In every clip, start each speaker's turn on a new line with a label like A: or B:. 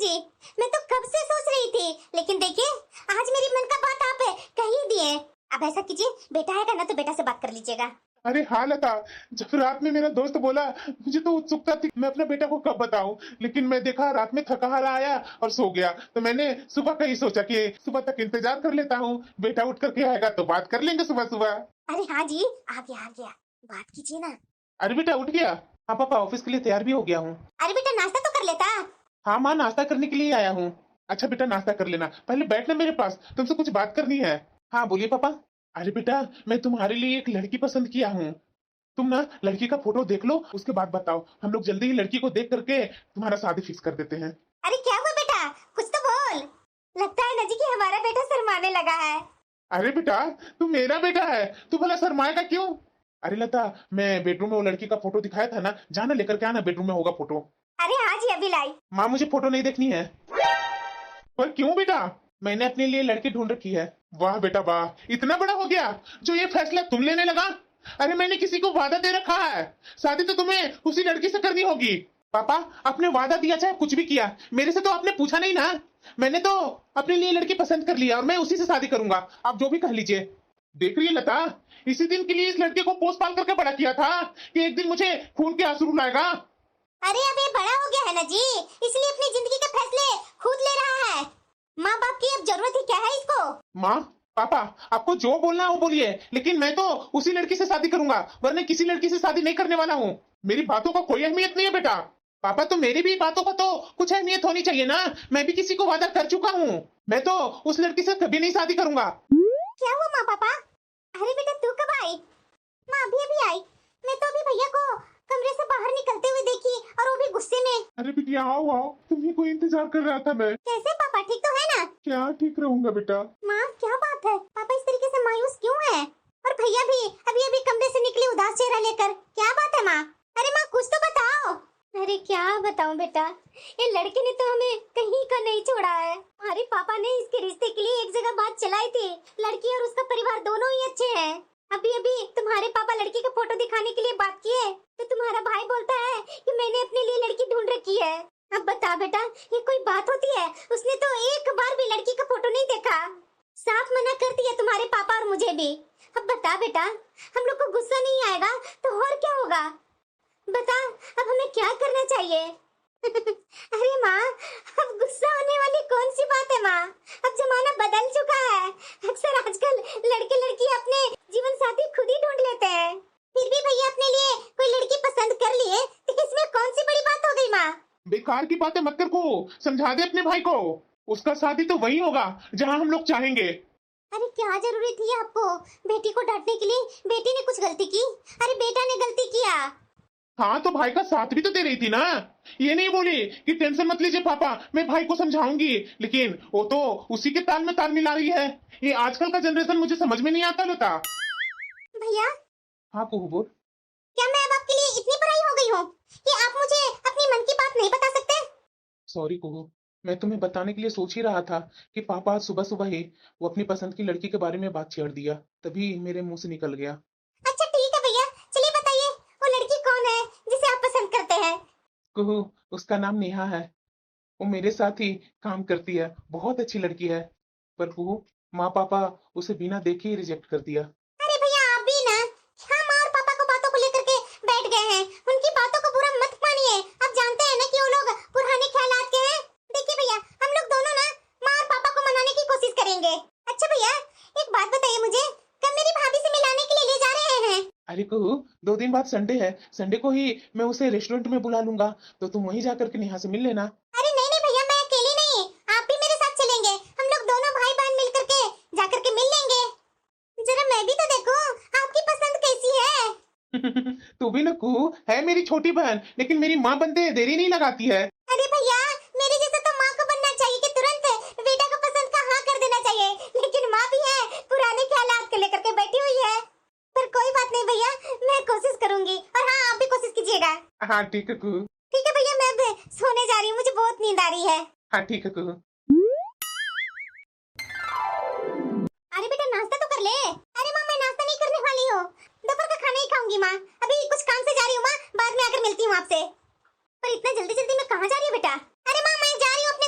A: जी, मैं तो कब से सोच रही थी, लेकिन देखिए आज मेरी मन का बात आप कह ही दिए। अब ऐसा कीजिए, बेटा आएगा ना तो बेटा से बात कर लीजिएगा।
B: अरे हाँ लता, जब रात में मेरा दोस्त बोला, मुझे तो उत्सुकता थी मैं अपने बेटा को कब बताऊं, लेकिन मैं देखा रात में थका हारा आया और सो गया, तो मैंने सुबह का ही सोचा कि सुबह तक इंतजार कर लेता हूँ, बेटा उठ करके आएगा तो बात कर लेंगे सुबह सुबह।
A: अरे हाँ जी, आ गया, बात कीजिए ना।
B: अरे बेटा उठ गया? हाँ पापा, ऑफिस के लिए तैयार भी हो गया हूँ।
A: अरे बेटा नाश्ता तो कर लेता।
B: हाँ माँ, नाश्ता करने के लिए आया हूँ। अच्छा बेटा नाश्ता कर लेना, पहले बैठना मेरे पास, तुमसे कुछ बात करनी है। हाँ बोलिए पापा। अरे बेटा, मैं तुम्हारे लिए एक लड़की पसंद किया हूँ, तुम ना लड़की का फोटो देख लो, उसके बाद बताओ, हम लोग जल्दी ही लड़की को देख करके तुम्हारा शादी फिक्स कर देते हैं।
A: अरे क्या हुआ बेटा, कुछ तो बोल। लगता है ना जी कि हमारा बेटा शर्माने लगा है।
B: अरे बेटा, तू मेरा बेटा है, तू भला शर्माएगा क्यों? अरे लता, मैं बेडरूम में वो लड़की का फोटो दिखाया था ना, जाना लेकर के आना, बेडरूम में होगा फोटो।
A: अरे हाँ जी, अभी लाई।
B: माँ मुझे फोटो नहीं देखनी है। पर क्यों बेटा? मैंने अपने लिए लड़की ढूंढ रखी है। वाह बेटा वाह, इतना बड़ा हो गया जो ये फैसला तुम लेने लगा। अरे मैंने किसी को वादा दे रखा है, शादी तो तुम्हें उसी लड़की से करनी होगी। पापा, आपने वादा दिया चाहे कुछ भी किया, मेरे से तो आपने पूछा नहीं ना। मैंने तो अपने लिए लड़की पसंद कर लिया और मैं उसी से शादी करूंगा, आप जो भी कह लीजिए। देख रही है लता, इसी दिन के लिए इस लड़के को पोस पाल करके बड़ा किया था कि एक दिन मुझे खून के आंसू रुलाएगा।
A: अरे अब ये बड़ा हो गया है ना जी, इसलिए अपनी जिंदगी के फैसले खुद ले रहा है। माँ बाप की अब जरूरत ही क्या है इसको।
B: माँ पापा, आपको जो बोलना है वो बोलिए, लेकिन मैं तो उसी लड़की से शादी करूंगा, वरना किसी लड़की से शादी नहीं करने वाला हूँ। मेरी बातों का कोई अहमियत नहीं है बेटा। पापा, तो मेरी भी बातों का तो कुछ अहमियत होनी चाहिए ना। मैं भी किसी को वादा कर चुका हूँ, मैं तो उस लड़की से कभी नहीं शादी करूंगा।
A: क्या हुआ माँ पापा? अरे बेटा तू कब आई? माँ अभी अभी आई। मैं तो अभी भैया को कमरे से बाहर निकलते हुए देखी, और वो भी गुस्से में।
B: अरे बिटिया आओ आओ, तुम्ही को इंतजार कर रहा था मैं।
A: कैसे पापा, ठीक तो है ना?
B: क्या ठीक रहूंगा बेटा।
A: माँ क्या बात है, पापा इस तरीके से मायूस क्यों है? और भैया भी अभी अभी कमरे से निकले उदास चेहरा लेकर, क्या बात है माँ? अरे माँ कुछ तो बताओ। अरे क्या बताऊं बेटा, ये लड़के ने तो हमें कहीं का नहीं छोड़ा है। हमारे पापा ने इसके रिश्ते के लिए एक जगह बात चलाई थी, लड़की और उसका परिवार दोनों ही अच्छे हैं। अभी अभी तुम्हारे पापा लड़की का फोटो दिखाने के लिए बात किए, तो तुम्हारा भाई बोलता है कि मैंने अपने लिए लड़की ढूंढ रखी है। अब बता बेटा, ये कोई बात होती है? उसने तो एक बार भी लड़की का फोटो नहीं देखा, साफ मना कर दिया तुम्हारे पापा और मुझे भी। अब बता बेटा, हम लोग को गुस्सा नहीं आएगा तो और क्या होगा? बता, अब हमें क्या करना चाहिए? अरे माँ, अब गुस्सा होने वाली कौन सी बात है माँ, अब जमाना बदल चुका है। अक्सर आजकल लड़के लड़की अपने जीवन साथी खुद ही ढूंढ लेते हैं। फिर भी भैया अपने लिए कोई लड़की पसंद कर लिए, तो इसमें कौन सी बड़ी बात हो गई माँ?
B: बेकार की बातें मत कर को, समझा दे अपने भाई को, उसका शादी तो वही होगा जहाँ हम लोग चाहेंगे।
A: अरे क्या जरूरी थी आपको बेटी को डांटने के लिए? बेटी ने कुछ गलती की? अरे बेटा ने गलती किया।
B: हाँ तो भाई का साथ भी तो दे रही थी ना, ये नहीं बोली कि टेंशन मत लीजिए पापा, मैं भाई को समझाऊंगी, लेकिन वो तो उसी के ताल में ताल मिला रही है। ये आजकल का जनरेशन मुझे समझ में नहीं आता लता।
A: भैया
B: हाँ कुहू बोल।
A: क्या मैं अब आपके लिए इतनी पराई हो गई हूँ कि आप मुझे अपनी मन की बात नहीं बता सकते?
B: सॉरी कुहू, मैं तुम्हें बताने के लिए सोच ही रहा था कि पापा आज सुबह सुबह ही वो अपनी पसंद की लड़की के बारे में बात छेड़ दिया, तभी मेरे मुंह से निकल गया।
A: अच्छा ठीक है भैया, चलिए बताइए वो लड़की कौन है जिसे आप पसंद करते हैं?
B: कुहू, उसका नाम नेहा है, वो मेरे साथ ही काम करती है, बहुत अच्छी लड़की है, पर कुहू माँ पापा उसे बिना देखे ही रिजेक्ट कर दिया।
A: अरे भैया आप भी ना क्या माँ और पापा को बातों को लेकर के बैठ गए हैं, उनकी बातों को बुरा मत मानिए। आप जानते हैं ना कि वो लोग पुराने ख्यालात के हैं। देखिए भैया, हम लोग दोनों ना माँ और पापा को मनाने की कोशिश करेंगे। अच्छा भैया एक बात बताइए मुझे, कब मेरी भाभी से मिलाने के लिए ले जा रहे हैं?
B: अरे कुहू, 2 दिन बाद संडे है, संडे को ही मैं उसे रेस्टोरेंट में बुला लूंगा, तो तुम वहीं जाकर के नेहा से मिल लेना।
A: अरे नहीं नहीं भैया, मैं अकेली नहीं, आप भी मेरे साथ चलेंगे। हम लोग दोनों भाई बहन मिल करके जाकर के मिल लेंगे। जरा मैं भी तो देखूं आपकी पसंद कैसी है।
B: तू भी ना कुहू है मेरी छोटी बहन, लेकिन मेरी माँ बनते देरी नहीं लगाती है।
A: अरे भैया, मेरे जैसा तो माँ को बनना चाहिए कि तुरंत बेटा को पसंद का हाँ कर देना चाहिए, लेकिन माँ भी है पुराने ख्यालात को लेकर के बैठी हुई है। पर कोई बात नहीं भैया, मैं कोशिश करूंगी, और हाँ आप भी कोशिश कीजिएगा।
B: हाँ ठीक है कुहू।
A: ठीक है भैया, मैं अब सोने जा रही हूँ, मुझे बहुत नींद आ रही है।
B: हाँ ठीक है कुहू।
A: अरे बेटा नाश्ता तो कर ले। अरे माँ मैं नाश्ता नहीं करने वाली हूँ, दोपहर का खाना ही खाऊंगी माँ, अभी कुछ काम से जा रही हूँ माँ, बाद में आकर मिलती हूँ आपसे। पर इतना जल्दी जल्दी मैं कहाँ जा रही हूँ बेटा? अरे माँ मैं जा रही हूँ अपने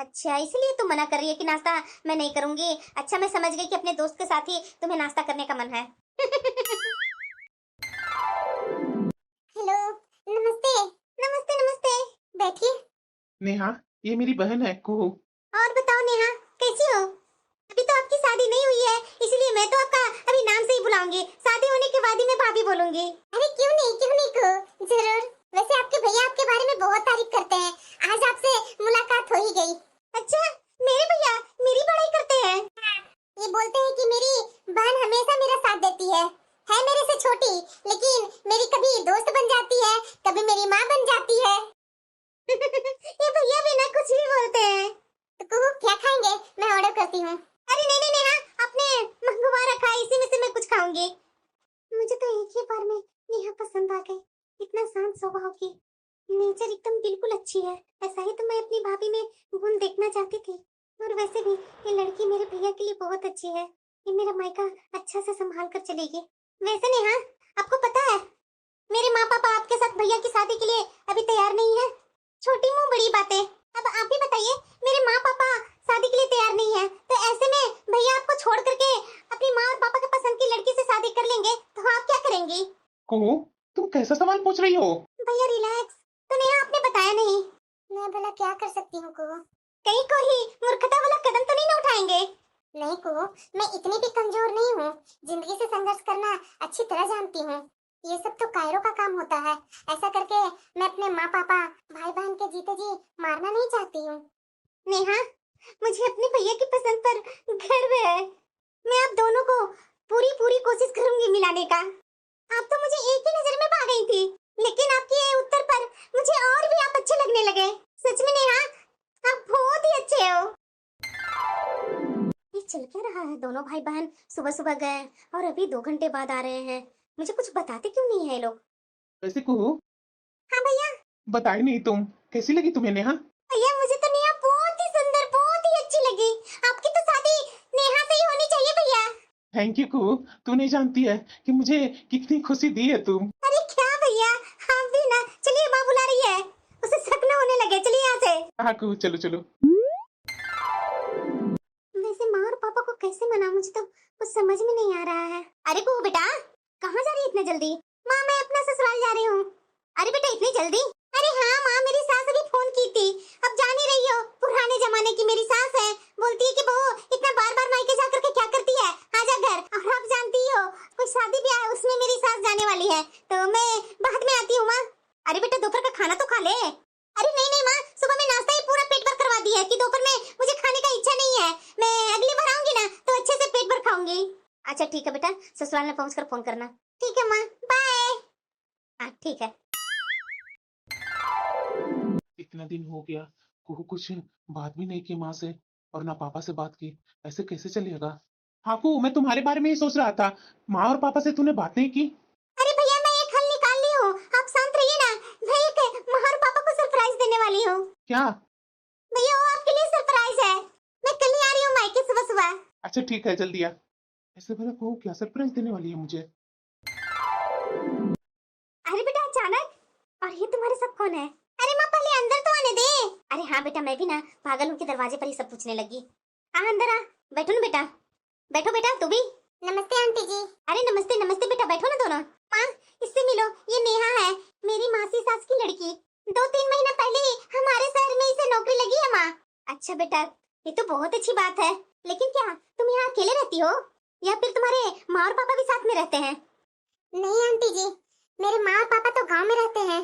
A: अच्छा, इसलिए तुम मना कर रही है कि नाश्ता मैं नहीं करूंगी। अच्छा, मैं समझ गई कि अपने दोस्त के साथ ही तुम्हें नाश्ता करने का मन है। हेलो, नमस्ते। नमस्ते नमस्ते, बैठिए।
B: नेहा, ये मेरी बहन है कुहू।
A: और बताओ नेहा, कैसी हो? अभी तो आपकी शादी नहीं हुई है, इसलिए मैं तो आपका अभी नाम से ही बुलाऊंगी। शादी होने के बाद ही मैं भाभी बोलूंगी। अरे क्यों नहीं को, जरूर। वैसे आपके भैया आपके बारे में बहुत तारीफ करते हैं। आज आपसे मुलाकात हो ही गई। अच्छा, मेरे भैया मेरी बड़ाई करते हैं? ये बोलते हैं कि मेरी बहन हमेशा मेरा साथ देती है मेरे से छोटी, लेकिन मेरी कभी दोस्त बन जाती है, कभी मेरी माँ बन जाती है। ये भैया भी ना कुछ भी बोलते हैं। तो कुहू, क्या खाएंगे? मैं ऑर्डर करती हूँ। अरे नहीं नहीं नेहा, आपने मंगवा रखा है, इसी में से मैं कुछ खाऊंगी। मुझे तो एक ही बार में नेहा पसंद आ गई। इतना शांत स्वभाव की, नेचर एकदम बिल्कुल अच्छी है। ऐसा ही तो मैं अपनी भाभी में गुण देखना चाहती थी। और वैसे भी ये लड़की मेरे भैया के लिए बहुत अच्छी है। ये मेरा मायका अच्छा से संभाल कर चलेगी। वैसे नेहा, आपको पता है मेरे माँ पापा आपके साथ भैया की शादी के लिए अभी तैयार नहीं है। छोटी मुंह बड़ी बातें। अब आप भी बताइए, मेरे माँ पापा शादी के लिए तैयार नहीं है, तो ऐसे में भैया आपको छोड़ करके अपनी माँ और पापा के पसंद की लड़की से शादी कर लेंगे, तो आप क्या करेंगी?
B: कुहू, तुम कैसा सवाल पूछ रही हो?
A: भैया रिलैक्स। तो नेहा, आपने बताया नहीं। मैं भला क्या कर सकती हूँ कुहू? कहीं कोई मूर्खता वाला कदम तो नहीं ना उठाएंगे? नहीं कुहू, मैं इतनी भी कमजोर नहीं हूँ। जिंदगी से संघर्ष करना अच्छी तरह जानती हूँ। ये सब तो कायरों का काम होता है। ऐसा करके मैं अपने माँ पापा भाई बहन के जीते जी मारना नहीं चाहती हूँ। नेहा, मुझे अपने भैया की पसंद पर गर्व है। मैं आप दोनों को पूरी पूरी कोशिश करूंगी मिलाने का। आप तो मुझे एक ही नजर में पा गई थी, लेकिन आपके ये उत्तर पर मुझे और भी आप अच्छे लगने लगे। सच में नेहा, आप बहुत ही अच्छे हो। ये चल क्या रहा है? दोनों भाई बहन सुबह सुबह गए और अभी 2 घंटे बाद आ रहे हैं। मुझे कुछ बताते क्यों नहीं है ये लोग?
B: वैसे कुहू,
A: हाँ भैया।
B: बताई नहीं तुम, कैसी लगी तुम्हें नेहा?
A: भैया मुझे तो नेहा बहुत ही सुंदर, बहुत ही अच्छी लगी। आपकी तो शादी नेहा से ही होनी चाहिए भैया।
B: थैंक यू कुहू, तू नहीं जानती है कि मुझे कितनी खुशी दी है तुम।
A: अरे क्या भैया, आप भी ना। चलिए, माँ बुला रही है, उसे शक न होने लगे। चलिए यहाँ से।
B: हाँ कुहू, चलो चलो।
A: वैसे माँ और पापा को कैसे मना, मुझे तो कुछ समझ में नहीं आ रहा है। अरे को बेटा, कहाँ जा रही है इतने जल्दी? माँ, मैं अपना ससुराल जा रही हूँ। अरे बेटा, इतनी जल्दी? अरे हाँ माँ, मेरी सास अभी फोन की थी। अब जान ही रही हो, पुराने जमाने की मेरी सास है। बोलती है कि बहू इतना बार बार मायके जा करके क्या करती है, आजा घर। और आप जानती हो, कोई शादी ब्याह है, उसमें मेरी सास जाने वाली है, तो मैं बाद में आती हूँ माँ। अरे बेटा, दोपहर का खाना तो खा ले। अरे नहीं नहीं माँ, सुबह में नाश्ता ही पूरा पेट भर करवा दिया है कि दोपहर में मुझे खाने का इच्छा नहीं है। मैं अगली बार आऊंगी ना तो अच्छे से पेट भर खाऊंगी। अच्छा ठीक है बेटा, ससुराल में पहुंचकर फोन करना। ठीक है माँ, बाय। हाँ ठीक है।
B: इतना दिन हो गया, कुहू कुछ बात भी नहीं की माँ से और ना पापा से बात की। ऐसे कैसे चलेगा? हाँ कुहू, मैं तुम्हारे बारे में ही सोच रहा था। माँ और पापा से तूने बात नहीं की?
A: अरे भैया, मैं एक हल निकाल ली हूँ, आप शांत रहिए ना। मैं एक माँ और पापा को सरप्राइज देने वाली हूँ।
B: क्या?
A: भैया, वो आपके लिए सरप्राइज है। मैं कल ही आ रही हूँ मायके सुबह सुबह।
B: अच्छा ठीक है, जल्दी आ। ऐसे भला कुहू क्या सरप्राइज देने वाली है मुझे?
A: अरे बेटा, अचानक? और ये तुम्हारे साथ कौन है? अरे माँ, पहले अंदर तो आने दे। अरे हाँ बेटा, मैं भी ना पागल हूँ कि दरवाजे पर ही सब पूछने लगी। हाँ अंदर आ, बैठो ना बेटा। बैठो बेटा, तू भी। नमस्ते आंटी जी। अरे नमस्ते नमस्ते बेटा, बैठो ना दोनों। माँ, इससे मिलो, ये नेहा है, मेरी मासी सास की लड़की। 2-3 महीना पहले ही हमारे शहर में इसे नौकरी लगी है माँ। अच्छा बेटा, ये तो बहुत अच्छी बात है। लेकिन क्या तुम यहाँ अकेले रहती हो, या फिर तुम्हारे माँ और पापा भी साथ में रहते हैं? नहीं आंटी जी, मेरे माँ और पापा तो गांव में रहते हैं,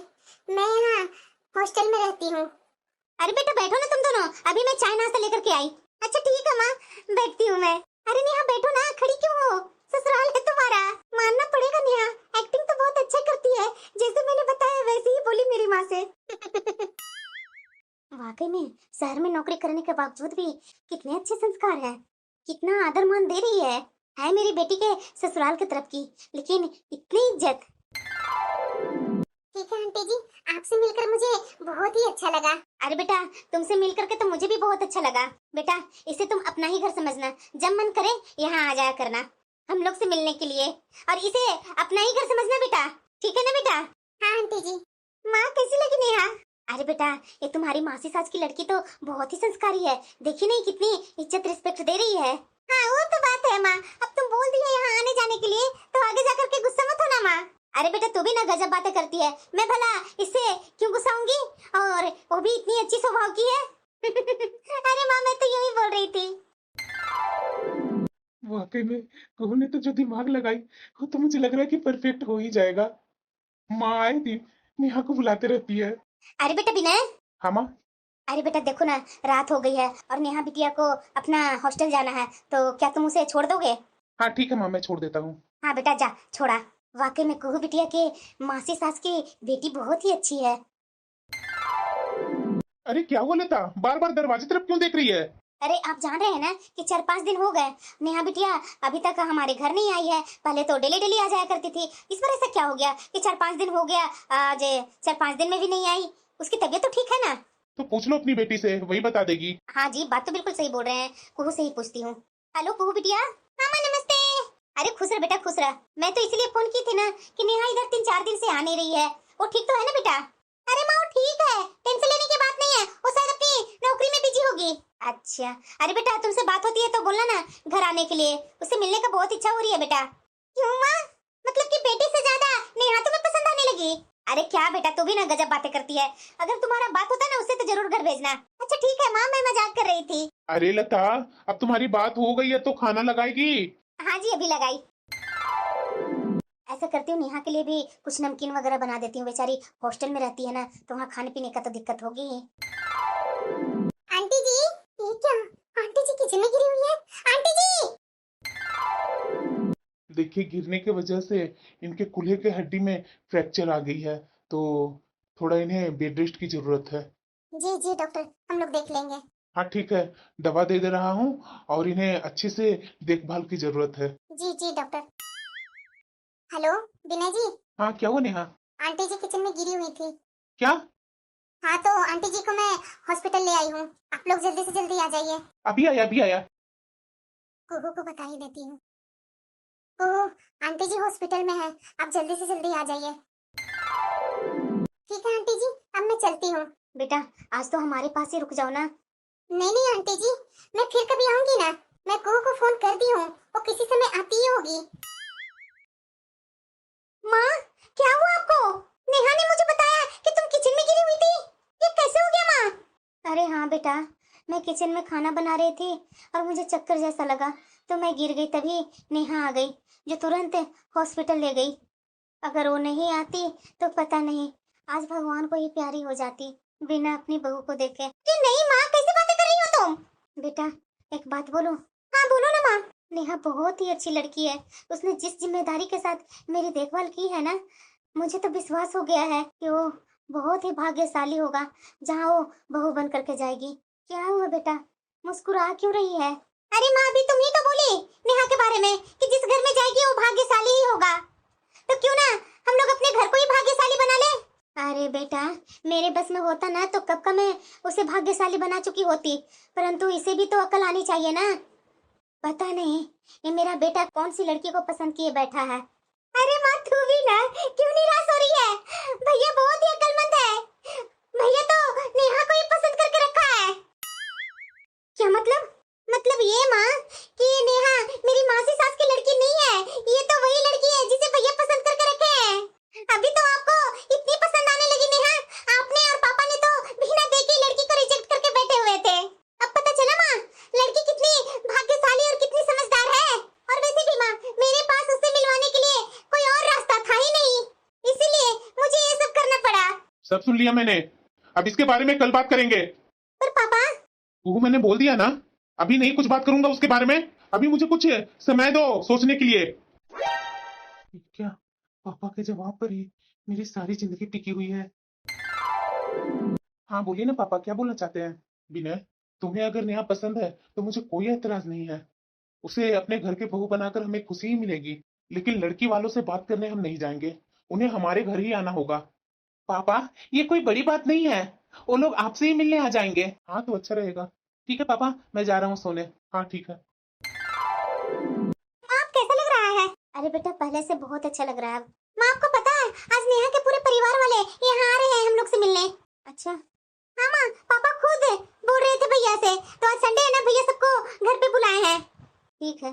A: मैं यहाँ हॉस्टल में रहती हूँ। अरे बेटा बैठो ना तुम दोनों, अभी मैं चाय नाश्ता लेकर के आई। अच्छा ठीक है माँ, बैठती हूँ मैं। अरे नेहा बैठो ना, खड़ी क्यों हो? ससुराल है तुम्हारा, मानना पड़ेगा। नेहा एक्टिंग तो बहुत अच्छा करती है, जैसे मैंने बताया वैसे ही बोली मेरी माँ से। वाकई में शहर में नौकरी करने के बावजूद भी कितने अच्छे संस्कार हैं, कितना आदर मान दे रही है मेरी बेटी के ससुराल की तरफ की, लेकिन इतनी इज्जत। ठीक है आंटी जी, आपसे मिलकर मुझे बहुत ही अच्छा लगा। अरे बेटा, तुमसे मिलकर के तो मुझे भी बहुत अच्छा लगा। बेटा, इसे तुम अपना ही घर समझना, जब मन करे यहाँ आ जाया करना हम लोग से मिलने के लिए, और इसे अपना ही घर समझना बेटा। ठीक है ना बेटा? हाँ आंटी जी। माँ कैसी लगी नेहा? अरे बेटा, ये तुम्हारी मासी सास की लड़की तो बहुत ही संस्कारी है। देखी नहीं कितनी इज्जत रिस्पेक्ट दे रही है। हाँ वो तो बात है माँ, अब तुम बोल दी है यहाँ आने जाने के लिए तो आगे जाकर के गुस्सा मत होना माँ। अरे बेटा तू भी ना गजब बातें करती है, मैं भला इससे क्यों गुस्सा होंगी, और वो भी इतनी अच्छी स्वभाव की है। अरे माँ मैं तो यूं ही बोल रही थी।
B: वाकई में कुहू ने तो जो दिमाग लगाई वो तो मुझे लग रहा है कि परफेक्ट हो ही जाएगा। माँ आई थी, नेहा को बुलाते रहती है।
A: अरे बेटा विनय,
B: हाँ माँ।
A: अरे बेटा देखो ना, रात हो गई है और नेहा बिटिया को अपना हॉस्टल जाना है, तो क्या तुम उसे छोड़ दोगे?
B: हाँ ठीक है माँ, मैं छोड़ देता हूँ।
A: हाँ बेटा जा छोड़ा। वाकई में कुहू बिटिया के मासी सास की बेटी बहुत ही अच्छी है।
B: अरे क्या हुआ लता, बार बार दरवाजे तरफ क्यों देख रही है?
A: अरे आप जान रहे हैं ना कि 4-5 दिन हो गए नेहा बिटिया अभी तक हमारे घर नहीं आई है। पहले तो डेली डेली आ जाया करती थी, इस बार ऐसा क्या हो गया कि 4-5 दिन हो गया, आज 4-5 दिन में भी नहीं आई? उसकी तबीयत तो ठीक है ना?
B: तो पूछ लो अपनी बेटी से, वही बता देगी।
A: हाँ जी बात तो बिल्कुल सही बोल रहे हैं, कुहू से ही पूछती हूँ। हेलो कुहू बिटिया। हाँ माँ नमस्ते। अरे खुश रह बेटा खुश रह, मैं तो इसलिए फोन की थी ना कि नेहा इधर 3-4 दिन से आ नहीं रही है। वो ठीक तो है ना बेटा? अरे माँ वो ठीक है, टेंशन लेने की बात नहीं है, वो शायद अपनी नौकरी में बिजी होगी। अच्छा अरे बेटा तुमसे बात होती है तो बोलना ना घर आने के लिए, उससे मिलने का बहुत इच्छा हो रही है बेटा। क्यों माँ, मतलब कि बेटी से ज्यादा नेहा तुम्हें पसंद आने लगी? अरे क्या बेटा तू भी ना गजब बातें करती है, अगर तुम्हारा बात होता ना उससे तो जरूर घर भेजना। अच्छा ठीक है माँ मैं मजाक कर रही थी।
B: अरे लता, अब तुम्हारी बात हो गई है तो खाना लगाएगी?
A: हाँ जी अभी लगाई। ऐसा करती हूँ नेहा के लिए भी कुछ नमकीन वगैरह बना देती हूँ, बेचारी हॉस्टल में रहती है ना तो वहाँ खाने पीने का तो दिक्कत होगी। आंटी जी ये क्या, आंटी जी किचन में गिरी हुई है। आंटी जी
B: देखिए गिरने की वजह से इनके कूल्हे के हड्डी में फ्रैक्चर आ गई है, तो थोड़ा इन्हें बेड रेस्ट की जरूरत है।
A: जी जी डॉक्टर हम लोग देख लेंगे।
B: हाँ ठीक है, दवा दे दे रहा हूँ और इन्हें अच्छे से देखभाल की जरूरत है।
A: जी जी डॉक्टर। हेलो विनय जी।
B: हाँ क्या हुआ नेहा?
A: आंटी जी किचन में गिरी हुई थी।
B: क्या?
A: हाँ तो आंटी जी को मैं हॉस्पिटल ले आई हूँ, आप लोग जल्दी से जल्दी आ जाइए।
B: अभी आया अभी आया।
A: कुहू को बता ही देती हूँ। कुहू आंटी जी हॉस्पिटल में है, आप जल्दी से जल्दी आ जाइए। ठीक है आंटी जी अब मैं चलती हूँ। बेटा आज तो हमारे पास ही रुक जाओ ना। नहीं नहीं आंटी जी मैं फिर कभी आऊंगी ना, मैं कुहू को फोन कर दी हूँ, वो किसी समय आती ही होगी। माँ क्या हुआ आपको? नेहा ने मुझे बताया कि तुम किचन में गिरी हुई थी, ये कैसे हो गया माँ? अरे हाँ बेटा, मैं किचन में खाना बना रही थी और मुझे चक्कर जैसा लगा तो मैं गिर गई, तभी नेहा आ गई जो तुरंत हॉस्पिटल ले गई। अगर वो नहीं आती तो पता नहीं आज भगवान को ही प्यारी हो जाती बिना अपनी बहू को देखे। कि नहीं माँ कैसी बातें कर रही हो तुम? बेटा एक बात बोलो। हाँ बोलो ना माँ। नेहा बहुत ही अच्छी लड़की है, उसने जिस जिम्मेदारी के साथ मेरी देखभाल की है ना, मुझे तो विश्वास हो गया है कि वो बहुत ही भाग्यशाली होगा जहाँ वो बहू बन करके जाएगी। क्या हुआ बेटा, मुस्कुरा क्यों रही है? अरे माँ अभी तुम ही तो बोली नेहा के बारे में कि जिस घर में जाएगी वो भाग्यशाली ही होगा, तो क्यों ना हम लोग अपने घर को ही भाग्यशाली बना ले? अरे बेटा मेरे बस में होता ना तो कब का मैं उसे भाग्यशाली बना चुकी होती, परंतु इसे भी तो अकल आनी चाहिए ना। पता नहीं ये मेरा बेटा कौन सी लड़की को पसंद किए बैठा है। अरे माँ तू भी ना क्यों निराश हो रही है, भैया बहुत ही अक्लमंद है, भैया तो नेहा को ही पसंद करके रखा है। क्या मतलब? मतलब ये माँ कि नेहा मेरी मासी सास की लड़की नहीं है, ये तो वही लड़की है जिसे भैया पसंद करके रखे हैं। अभी तो आपको इतनी पसंद आने लगी नेहा, आपने और पापा ने तो बिना देखे लड़की को रिजेक्ट करके बैठे हुए थे। अब पता चला माँ लड़की कितनी भाग्यशाली और कितनी समझदार है। और वैसे भी माँ मेरे पास उससे मिलवाने के लिए कोई और रास्ता था ही नहीं, इसीलिए मुझे ये सब करना पड़ा।
B: सब सुन लिया मैंने, अब इसके बारे में कल बात करेंगे।
A: पर पापा
B: वो मैंने बोल दिया ना, अभी नहीं कुछ बात करूंगा उसके बारे में, अभी मुझे कुछ समय दो सोचने के लिए। क्या पापा के जवाब पर ही मेरी सारी जिंदगी टिकी हुई है। हाँ बोलिए ना पापा, क्या बोलना चाहते हैं? विनय तुम्हें अगर नेहा पसंद है तो मुझे कोई एतराज नहीं है, उसे अपने घर के बहू बनाकर हमें खुशी ही मिलेगी, लेकिन लड़की वालों से बात करने हम नहीं जाएंगे, उन्हें हमारे घर ही आना होगा। पापा ये कोई बड़ी बात नहीं है, वो लोग आपसे ही मिलने आ जाएंगे। हाँ तो अच्छा रहेगा। ठीक है पापा मैं जा रहा हूँ सोने। हाँ ठीक है।
A: आप कैसा लग रहा है? अरे बेटा पहले से बहुत अच्छा लग रहा है। माँ आपको पता है आज नेहा के पूरे परिवार वाले यहाँ आ रहे हैं हम लोग से मिलने। अच्छा हाँ माँ, पापा खुद बोल रहे थे भैया से, तो आज संडे है ना, भैया सबको घर पे बुलाए हैं। ठीक है।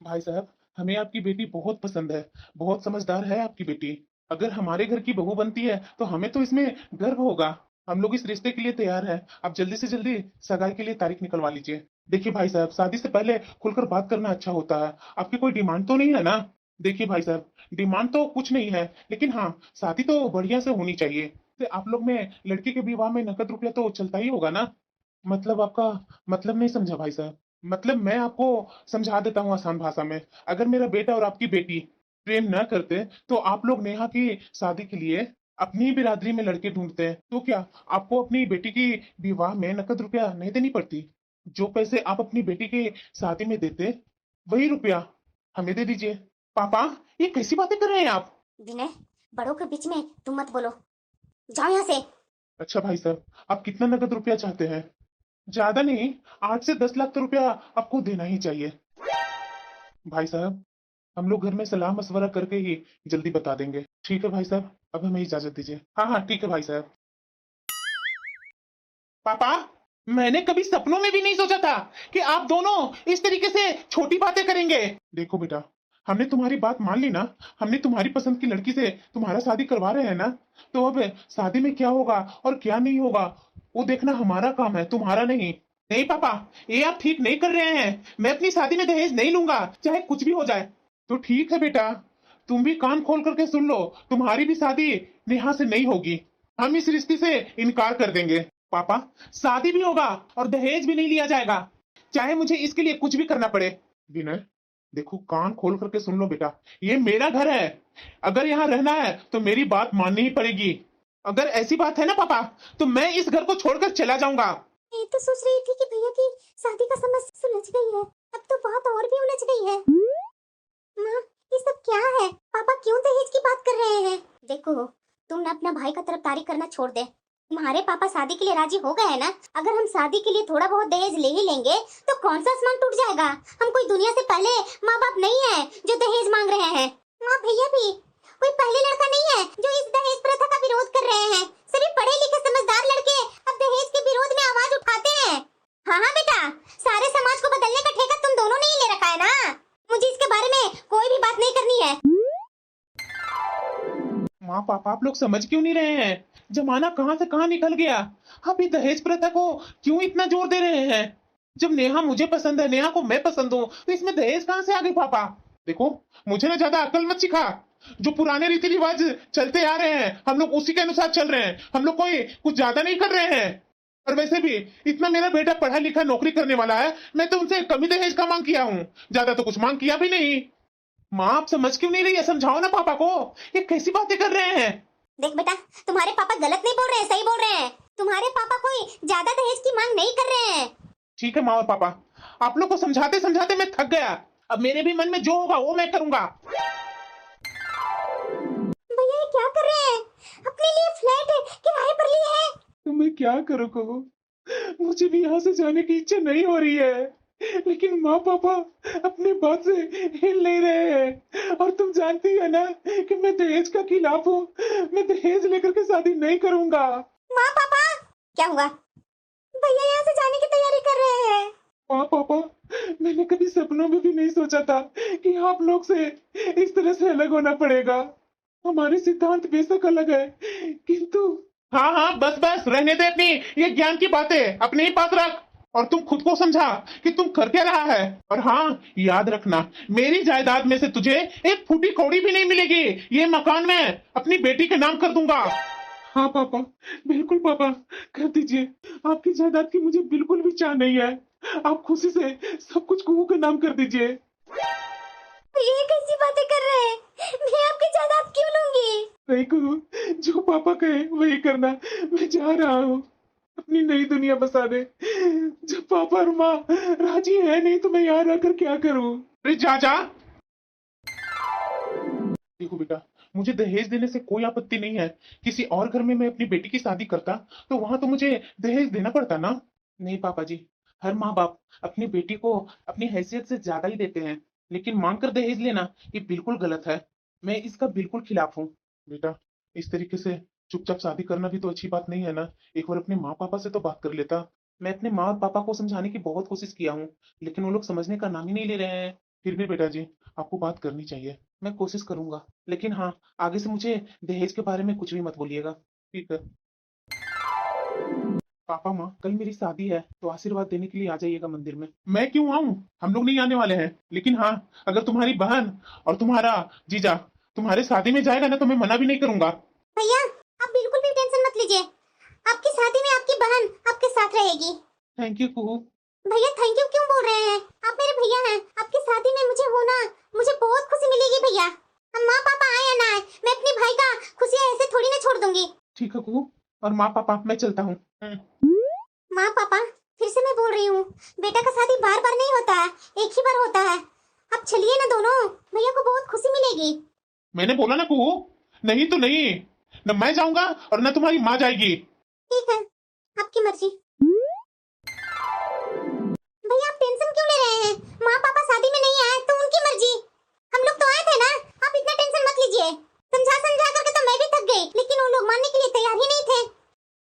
B: भाई साहब, हमें आपकी बेटी बहुत पसंद है, बहुत समझदार है आपकी बेटी। अगर हमारे घर की बहू बनती है तो हमें तो इसमें गर्व होगा। हम लोग इस रिश्ते के लिए तैयार हैं। आप जल्दी से जल्दी सगाई के लिए तारीख निकलवा लीजिए। देखिए भाई साहब, शादी से पहले खुलकर बात करना अच्छा होता है। आपकी कोई डिमांड तो नहीं है ना? देखिए भाई साहब, डिमांड तो कुछ नहीं है, लेकिन हाँ, शादी तो बढ़िया से होनी चाहिए। तो आप लोग में लड़की के विवाह में नकद रुपया तो चलता ही होगा ना? मतलब आपका मतलब नहीं समझा भाई साहब। मतलब मैं आपको समझा देता हूँ आसान भाषा में। अगर मेरा बेटा और आपकी बेटी प्रेम न करते तो आप लोग नेहा की शादी के लिए अपनी बिरादरी में लड़के ढूंढते हैं, तो क्या आपको अपनी बेटी की विवाह में नकद रुपया नहीं देनी पड़ती? जो पैसे आप अपनी बेटी की शादी में देते, वही रुपया हमें दे दीजिए। पापा, ये कैसी बातें कर रहे हैं आप?
A: विनय, बड़ों के बीच में तुम मत बोलो, जाओ यहाँ से।
B: अच्छा भाई साहब, आप कितना नकद रुपया चाहते हैं? ज्यादा नहीं, 8 से 10 लाख तो रुपया आपको देना ही चाहिए। भाई साहब, हम लोग घर में सलाह मशवरा करके ही जल्दी बता देंगे। ठीक है भाई साहब, अब हमें इजाजत दीजिए। हाँ हाँ ठीक है भाई साहब। पापा, मैंने कभी सपनों में भी नहीं सोचा था कि आप दोनों इस तरीके से छोटी बातें करेंगे। देखो बेटा, हमने तुम्हारी बात मान ली ना। हमने तुम्हारी पसंद की लड़की से तुम्हारा शादी करवा रहे हैं ना। तो अब शादी में क्या होगा और क्या नहीं होगा, वो देखना हमारा काम है, तुम्हारा नहीं। नहीं पापा, ये आप ठीक नहीं कर रहे हैं। मैं अपनी शादी में दहेज नहीं लूंगा, चाहे कुछ भी हो जाए। तो ठीक है बेटा, तुम भी कान खोल करके सुन लो। तुम्हारी भी शादी नेहा से नहीं होगी। हम इस रिश्ते से इनकार कर देंगे। पापा, शादी भी होगा और दहेज भी नहीं लिया जाएगा, चाहे मुझे इसके लिए कुछ भी करना पड़े। विनय, देखो कान खोल करके सुन लो बेटा, ये मेरा घर है। अगर यहाँ रहना है तो मेरी बात माननी ही पड़ेगी। अगर ऐसी बात है ना पापा, तो मैं इस घर को छोड़कर चला जाऊंगा।
A: मैं तो सोच रही थी कि भैया की शादी का समस्या सुलझ गई है, अब तो बात और भी उलझ गई है। माँ, ये सब क्या है? पापा क्यों दहेज की बात कर रहे हैं? देखो, तुम ना अपना भाई का तरफदारी करना छोड़ दे। तुम्हारे पापा शादी के लिए राजी हो गए हैं ना। अगर हम शादी के लिए थोड़ा बहुत दहेज ले ही लेंगे तो कौन सा आसमान टूट जाएगा। हम कोई दुनिया से पहले माँ बाप नहीं है जो दहेज मांग रहे हैं। माँ, भैया भी कोई पहले लड़का नहीं है जो इस दहेज प्रथा का विरोध कर रहे हैं। सभी पढ़े लिखे समझदार लड़के अब दहेज के विरोध में आवाज उठाते हैं। हाँ हाँ बेटा, सारे समाज को बदलने का ठेका तुम दोनों ने ही ले रखा है ना। मुझे इसके बारे में कोई भी बात नहीं करनी है।
B: माँ पापा, आप लोग समझ क्यों नहीं रहे हैं? जमाना कहाँ से कहाँ निकल गया। आप ये दहेज प्रथा को क्यों इतना जोर दे रहे हैं? जब नेहा मुझे पसंद है, नेहा को मैं पसंद हूँ, तो इसमें दहेज कहाँ से आ गई पापा? देखो, मुझे ना ज्यादा अकल मत सिखा। जो पुराने रीति रिवाज चलते आ रहे हैं, हम लोग उसी के अनुसार चल रहे हैं। हम लोग कोई कुछ ज्यादा नहीं कर रहे हैं। और वैसे भी इतना मेरा बेटा पढ़ा लिखा नौकरी करने वाला है, मैं तो उनसे कम ही दहेज का मांग किया हूँ, ज्यादा तो कुछ मांग किया भी नहीं। माँ, आप समझ क्यों नहीं रही है? समझाओ ना पापा को, ये कैसी बातें कर रहे हैं?
A: देख बेटा, तुम्हारे पापा गलत नहीं बोल रहे हैं, सही बोल रहे हैं। तुम्हारे पापा कोई ज्यादा दहेज की मांग नहीं कर रहे हैं।
B: ठीक है माँ और पापा, आप लोग को समझाते समझाते मैं थक गया। अब मेरे भी मन में जो होगा वो मैं करूंगा।
A: भैया ये क्या कर रहे हैं? अपने लिए फ्लैट किराए पर लिए है।
B: तो मैं क्या करूँ कहो? मुझे भी यहाँ से जाने की इच्छा नहीं हो रही है, लेकिन माँ पापा अपने बात से हिल नहीं रहे हैं। और तुम जानती है ना कि मैं दहेज का खिलाफ हूँ। मैं दहेज लेकर के शादी नहीं करूंगा।
A: माँ पापा, क्या हुआ? भैया यहाँ से जाने की तैयारी कर रहे हैं।
B: माँ पापा, मैंने कभी सपनों में भी नहीं सोचा था कि आप लोग से इस तरह से अलग होना पड़ेगा। हमारे सिद्धांत बेशक अलग है, किंतु हाँ हाँ, बस बस रहने दे अपनी ये ज्ञान की बातें, अपने ही पास रख। और तुम खुद को समझा कि तुम कर क्या रहा है। और हाँ, याद रखना, मेरी जायदाद में से तुझे एक फूटी कौड़ी भी नहीं मिलेगी। ये मकान मैं अपनी बेटी के नाम कर दूंगा। हाँ पापा, बिल्कुल पापा, कर दीजिए। आपकी जायदाद की मुझे बिल्कुल भी चाह नहीं है। आप खुशी से सब कुछ कुहू के नाम कर दीजिए।
A: ये कैसी बातें कर रहे हैं? मैं आपकी जायदाद क्यों लूंगी?
B: नहीं कुहू, जो पापा कहे वही करना। मैं जा रहा हूँ अपनी नई दुनिया बसाने। जब पापा और माँ राजी है नहीं तो मैं यहाँ रहकर क्या करूँ? अरे जा जा। देखो बेटा, मुझे दहेज देने से कोई आपत्ति नहीं है। किसी और घर में मैं अपनी बेटी की शादी करता तो वहां तो मुझे दहेज देना पड़ता ना। नहीं पापा जी, हर माँ बाप अपनी बेटी को अपनी हैसियत से ज्यादा ही देते हैं, लेकिन मांग कर दहेज लेना ये बिल्कुल गलत है। मैं इसका बिल्कुल खिलाफ हूँ। बेटा, इस तरीके से चुपचाप शादी करना भी तो अच्छी बात नहीं है ना। एक बार अपने माँ पापा से तो बात कर लेता। मैं अपने माँ और पापा को समझाने की बहुत कोशिश किया हूँ, लेकिन वो लोग समझने का नाम ही नहीं ले रहे हैं। फिर भी बेटा जी, आपको बात करनी चाहिए। मैं कोशिश करूंगा, लेकिन हाँ, आगे से मुझे दहेज के बारे में कुछ भी मत बोलिएगा। ठीक है। पापा माँ, कल मेरी शादी है, तो आशीर्वाद देने के लिए आ जाइएगा मंदिर में। मैं क्यों आऊँ? हम लोग नहीं आने वाले हैं, लेकिन हाँ, अगर तुम्हारी बहन और तुम्हारा जीजा तुम्हारे शादी में जाएगा ना, तो मैं मना भी नहीं करूंगा।
A: भैया, आप बिल्कुल भी टेंशन मत लीजिए। आपकी शादी में आपकी बहन आपके साथ रहेगी।
B: थैंक यू कुहू।
A: भैया थैंक यू क्यों बोल रहे हैं? आप मेरे भैया हैं। आपकी शादी में मुझे होना, मुझे बहुत खुशी मिलेगी भैया। हम माँ पापा आए या ना आए, मैं अपने भाई का खुशियाँ ऐसे थोड़ी ना छोड़ दूंगी।
B: ठीक है कुहू। और माँ पापा, मैं चलता हूँ।
A: माँ पापा, फिर से मैं बोल रही हूँ, बेटा का शादी बार बार नहीं होता है, एक ही बार होता है। आप चलिए ना दोनों, भैया को बहुत खुशी मिलेगी।
B: मैंने बोला ना कुहू, नहीं तो नहीं। न मैं जाऊंगा और न तुम्हारी माँ जाएगी।
A: ठीक है, आपकी मर्जी। भैया आप टेंशन क्यों ले रहे हैं? माँ पापा शादी में नहीं आए तो उनकी मर्जी। हम लोग तो आए थे ना, आप इतना टेंशन मत लीजिए। समझा समझा करके तो मैं भी थक गई, लेकिन वो लोग मानने के लिए तैयार ही नहीं थे।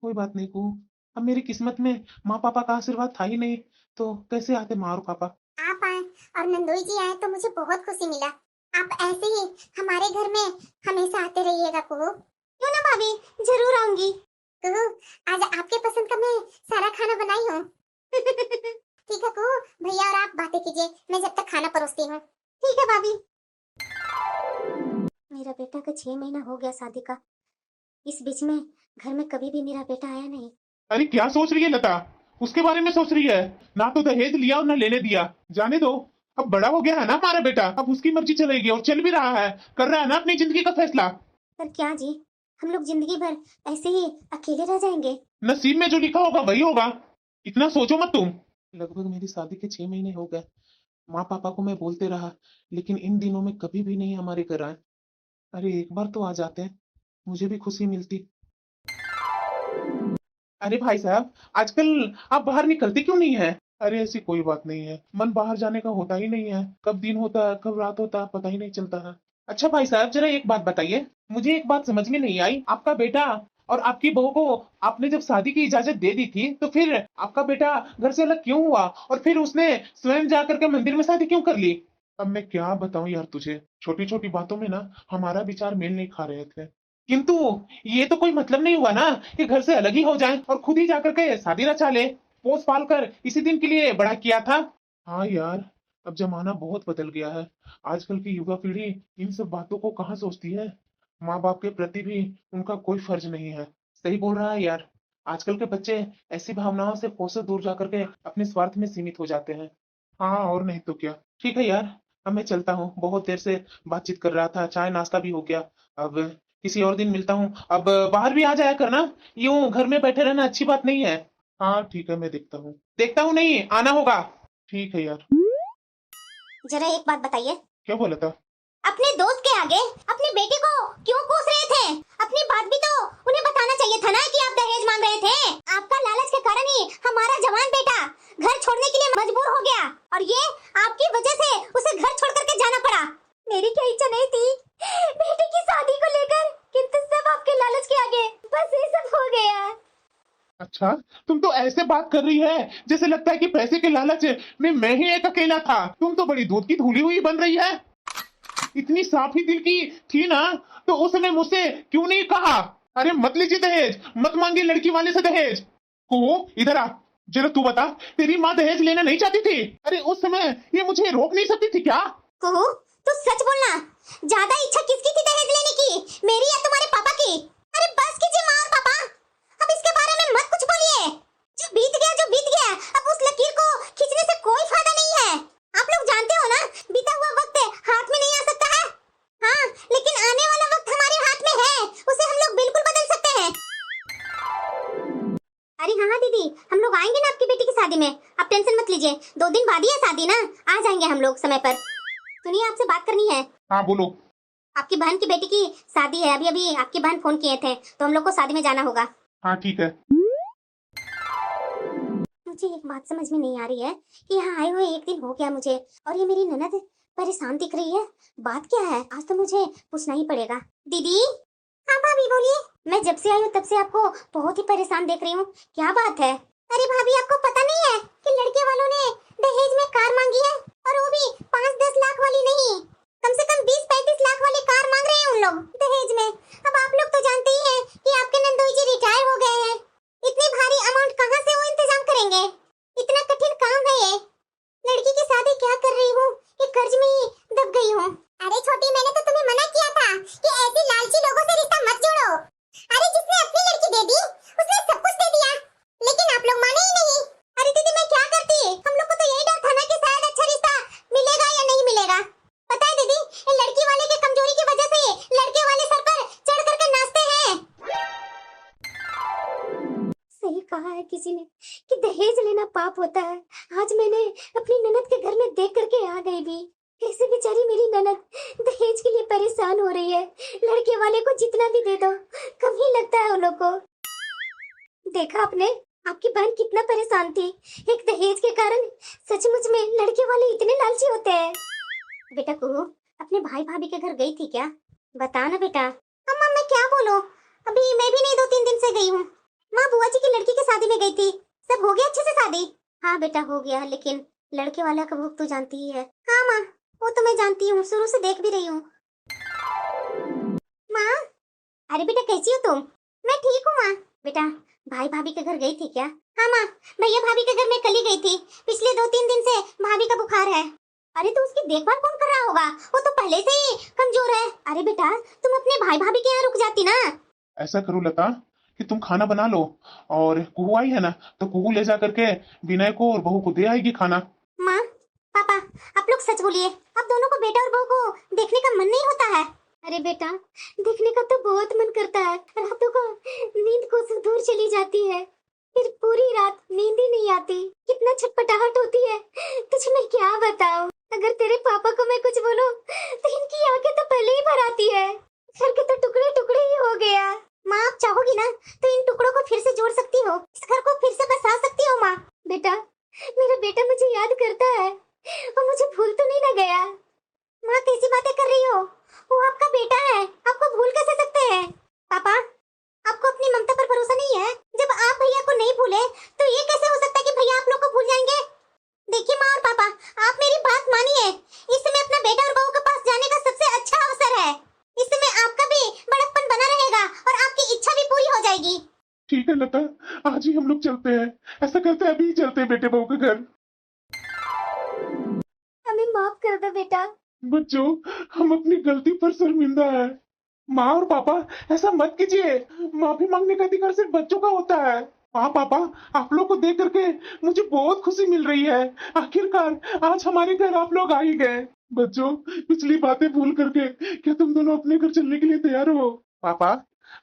B: कोई बात नहीं कुहू, अब मेरी किस्मत में माँ पापा का आशीर्वाद था ही नहीं, तो कैसे आते माँ और पापा।
A: आप आए और नंदोई जी आए तो मुझे बहुत खुशी मिला। आप ऐसे ही हमारे घर में हमेशा आते रहिएगा कुहू। क्यों ना भाभी, जरूर आऊंगी। कुहू, आज आपके पसंद का मैं सारा खाना बनाई हूँ। ठीक है कुहू, भैया और आप बातें कीजिए, मैं जब तक खाना परोसती हूँ। ठीक है भाभी। मेरा बेटा का 6 महीना हो गया शादी का, इस बीच में घर में कभी भी मेरा बेटा आया नहीं।
B: अरे क्या सोच रही है लता? उसके बारे में सोच रही है? ना तो दहेज लिया और ना लेने दिया। जाने दो, अब बड़ा हो गया है ना हमारा बेटा, अब उसकी मर्जी चलेगी, और चल भी रहा है, कर रहा है ना अपनी जिंदगी का फैसला।
A: पर क्या जी, हम लोग जिंदगी भर ऐसे ही अकेले रह जाएंगे?
B: नसीब में जो लिखा होगा वही होगा, इतना सोचो मत तुम। लगभग मेरी शादी के 6 महीने हो गए। माँ पापा को मैं बोलते रहा, लेकिन इन दिनों में कभी भी नहीं हमारे घर आए। अरे एक बार तो आ जाते, मुझे भी खुशी मिलती। अरे भाई साहब, आजकल आप बाहर निकलते क्यों नहीं है? अरे ऐसी कोई बात नहीं है, मन बाहर जाने का होता ही नहीं है, कब दिन होता है कब रात होता है पता ही नहीं चलता है। अच्छा भाई साहब, जरा एक बात बताइए, मुझे एक बात समझ में नहीं आई। आपका बेटा और आपकी बहू को आपने जब शादी की इजाजत दे दी थी, तो फिर आपका बेटा घर से अलग क्यों हुआ, और फिर उसने स्वयं जा करके मंदिर में शादी क्यों कर ली? अब मैं क्या बताऊं यार तुझे, छोटी छोटी बातों में ना हमारा विचार मेल नहीं खा रहे थे। किंतु ये तो कोई मतलब नहीं हुआ ना कि घर से अलग ही हो जाए और खुद ही जाकर के शादी रचा ले। पोस पाल कर इसी दिन के लिए बड़ा किया था। हाँ यार, अब जमाना बहुत बदल गया है। आजकल की युवा पीढ़ी इन सब बातों को कहाँ सोचती है। माँ बाप के प्रति भी उनका कोई फर्ज नहीं है। सही बोल रहा है यार, आजकल के बच्चे ऐसी भावनाओं से कोसों दूर जाकर के अपने स्वार्थ में सीमित हो जाते हैं। हाँ और नहीं तो क्या। ठीक है यार, अब मैं चलता हूँ, बहुत देर से बातचीत कर रहा था, चाय नाश्ता भी हो गया। अब किसी और दिन मिलता हूँ। अब बाहर भी आ जाया करना, यूं घर में बैठे रहना अच्छी बात नहीं है। हाँ ठीक है, मैं देखता हूँ नहीं, आना होगा। ठीक है यार।
A: जरा एक बात बताइए,
B: क्या बोला था?
A: अपने दोस्त के आगे अपने बेटे को क्यों कोस रहे थे? अपनी बात भी तो उन्हें बताना चाहिए था ना कि आप दहेज मांग रहे थे। आपका लालच के कारण ही हमारा जवान बेटा घर छोड़ने के लिए मजबूर हो गया, और ये आपकी वजह से उसे घर छोड़ करके जाना पड़ा। मेरी क्या इच्छा नहीं थी बेटे की शादी को लेकर, किंतु सब आपके लालच के आगे बस ये सब हो गया।
B: अच्छा, तुम तो ऐसे बात कर रही है जैसे लगता है कि पैसे के लालच में मैं ही एक अकेला था। तुम तो बड़ी दूध की धुली हुई बन रही है। इतनी साफ ही दिल की थी ना, तो उस समय मुझसे क्यों नहीं कहा? अरे मत लीजिए दहेज, मत मांगिए लड़की वाले से दहेज। को इधर आ, जरा तू बता, तेरी माँ दहेज लेना नहीं चाहती थी? अरे उस समय ये मुझे रोक नहीं सकती थी क्या?
A: कुहू, तू सच बोलना, ज्यादा इच्छा किसकी थी दहेज लेने की, मेरी या तुम्हारे पापा की? अरे बस कीजिए माँ और पापा, अब इसके बारे में मत कुछ बोलिए। जो बीत गया जो बीत गया, अब उस लकीर को खींचने से कोई फायदा नहीं है। आप लोग जानते हो ना, बीता हुआ वक्त हाथ में नहीं आ सकता है। हाँ, लेकिन आने वाला वक्त हमारे हाथ में है, उसे हम लोग बिल्कुल बदल सकते हैं। अरे हाँ हाँ दीदी, हम लोग आएंगे ना आपकी बेटी की शादी में, आप टेंशन मत लीजिए। 2 दिन बाद ही है शादी ना, आ जाएंगे हम लोग समय पर। सुनिए, आपसे बात करनी है।
B: हाँ बोलो।
A: आपकी बहन की बेटी की शादी है, अभी अभी आपकी बहन फोन किए थे, तो हम लोग को शादी में जाना होगा।
B: हाँ ठीक है।
A: मुझे एक बात समझ में नहीं आ रही है कि यहाँ आए हुए 1 दिन हो गया मुझे, और ये मेरी ननद परेशान दिख रही है। बात क्या है? आज तो मुझे पूछना ही पड़ेगा। दीदी, हाँ भाभी बोलिए। मैं जब से आई हूँ तब से आपको बहुत ही परेशान देख रही हूँ, क्या बात है? अरे भाभी आपको पता नहीं है कि लड़के वालों ने दहेज में कार मांगी है, और वो भी 5-10 लाख वाली नहीं, कम से कम 20-35 लाख वाली कार मांग रहे हैं उन लोग दहेज में। अब आप लोग तो जानते ही हैं कि आपके नंदोई जी रिटायर हो गए हैं, इतनी भारी अमाउंट कहाँ से वो इंतजाम करेंगे? इतना कठिन काम है ये। लड़की की शादी क्या कर रही हूँ कि कर्ज में ही दब गई हूँ। अरे छोटी, मैंने तो तुम्हें मना किया था कि ऐसे लालची लोगों से रिश्ता मत जोड़ो। अरे जिसने अपनी लड़की दे दी उसने सब कुछ दे दिया, लेकिन आप लोग माने ही नहीं। अरे दीदी मैं क्या करती, हम लोग को तो यही डर था ना कि शायद अच्छा रिश्ता मिलेगा या नहीं मिलेगा। पता है दीदी, ये लड़की वाले की कमजोरी की वजह से लड़के वाले सर पर चढ़ करके नाचते हैं। सही कहा है किसी ने कि दहेज लेना पाप होता है। आज मैंने अपनी ननद के घर में देख करके आ गई भी, कैसे बेचारी मेरी ननद दहेज के लिए परेशान हो रही है। लड़के वाले को जितना भी दे दो कम ही लगता है उन लोग को। देखा आपने, आपकी बहन कितना परेशान थी एक दहेज के कारण। सचमुच में लड़के वाले इतने लालची होते हैं। बेटा कुहू, अपने भाई भाभी के घर गई थी क्या? बता ना बेटा। अम्मा मैं क्या बोलूं, अभी मैं भी नहीं 2-3 दिन से गई हूँ। माँ बुआ जी की लड़की की शादी में गई थी, सब हो गया अच्छे से शादी? हाँ बेटा हो गया, लेकिन लड़के वाला का भूख तो जानती ही है। हाँ माँ वो तो मैं जानती हूँ, शुरू से देख भी रही हूँ। माँ, अरे बेटा कैसी हो तुम? मैं ठीक हूँ माँ। बेटा भाई भाभी के घर गई थी क्या? हाँ माँ, भैया भाभी के घर में कल ही गई थी। पिछले 2-3 दिन से भाभी का बुखार है। अरे तो उसकी देखभाल कौन कर रहा होगा, वो तो पहले से ही कमजोर है। अरे बेटा तुम अपने भाई भाभी के यहाँ रुक जाती ना।
B: ऐसा करो लता कि तुम खाना बना लो, और कुहू आई है ना तो कुहू ले जा करके विनय को और बहू को दे आएगी खाना।
A: माँ पापा आप लोग सच बोलिए, अब दोनों को, बेटा और बहू को देखने का मन नहीं होता है? अरे बेटा देखने का तो बहुत मन करता है, रातों को नींद को से दूर चली जाती है, फिर पूरी रात नींद ही नहीं आती, कितना छटपटाहट होती है तुझे मैं क्या बताऊं। अगर तेरे पापा को मैं कुछ बोलूं तो इनकी आंखें तो पहले ही भर आती है। घर के तो टुकड़े टुकड़े ही हो गया। माँ आप चाहोगी ना तो इन टुकड़ों को फिर से जोड़ सकती हो, इस घर को फिर से बसा सकती हो माँ। बेटा मेरा बेटा मुझे याद करता है, वो मुझे भूल तो नहीं ना गया। माँ कैसी बातें कर रही हो, वो आपका बेटा है, आपको भूल कैसे सकते हैं? पापा आपको अपनी ममता पर भरोसा नहीं है? जब आप भैया को नहीं भूले तो ये कैसे हो सकता है कि भैया आप लोग को भूल जाएंगे? देखिए माँ और पापा आप मेरी बात मानिए, इस समय अपना बेटा और बहू के पास जाने का सबसे अच्छा अवसर है। इस समय आपका भी बड़कपन बना रहेगा और आपकी इच्छा भी पूरी हो जाएगी।
B: ठीक है लता, आज ही हम लोग चलते हैं। ऐसा करते हैं, अभी ही चलते हैं बेटे बहू के घर।
A: हमें माफ कर दो बेटा।
B: बच्चों हम अपनी गलती पर शर्मिंदा है। माँ और पापा ऐसा मत कीजिए, माफी मांगने का अधिकार सिर्फ बच्चों का होता है। हाँ पापा, आप लोग को देख करके मुझे बहुत खुशी मिल रही है। आखिरकार आज हमारे घर आप लोग आ ही गए। बच्चों पिछली बातें भूल करके क्या तुम दोनों अपने घर चलने के लिए तैयार हो? पापा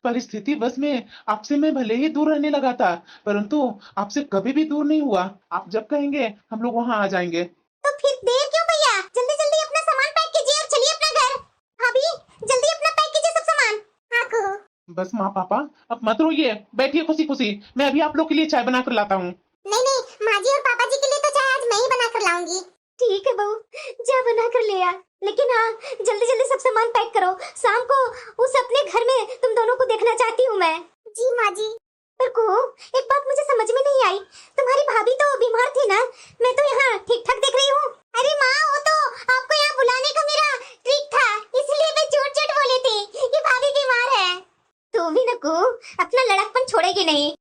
B: परिस्थिति बस में आपसे मैं भले ही दूर रहने लगा था, परंतु आपसे कभी भी दूर नहीं हुआ। आप जब कहेंगे हम लोग वहाँ आ जाएंगे।
A: तो फिर देर क्यों भैया, जल्दी जल्दी अपना सामान पैक कीजिए और चलिए अपना घर। भाभी जल्दी अपना पैक कीजिए सब सामान। हाँ कुहू।
B: बस माँ पापा अब मत रोइए, बैठिए खुशी खुशी, मैं अभी आप लोग के लिए चाय बना कर लाता हूँ।
A: नहीं नहीं माँ जी और पापा जी के लिए तो चाय आज मैं ही बना कर लाऊंगी। ठीक है बहू, जा बना कर ले आ, लेकिन हाँ जल्दी जल्दी सब सामान पैक करो, शाम को उस अपने घर में तुम दोनों को देखना चाहती हूँ मैं। जी माँ जी। पर कुहू एक बात मुझे समझ में नहीं आई, तुम्हारी भाभी तो बीमार थी ना, मैं तो यहाँ ठीक ठाक देख रही हूँ। अरे माँ वो तो आपको यहाँ बुलाने का मेरा ट्रिक था, इसलिए मैं झूठ झूठ बोली थी कि भाभी बीमार है। तू भी ना कुहू अपना लड़कपन छोड़ेगी नहीं।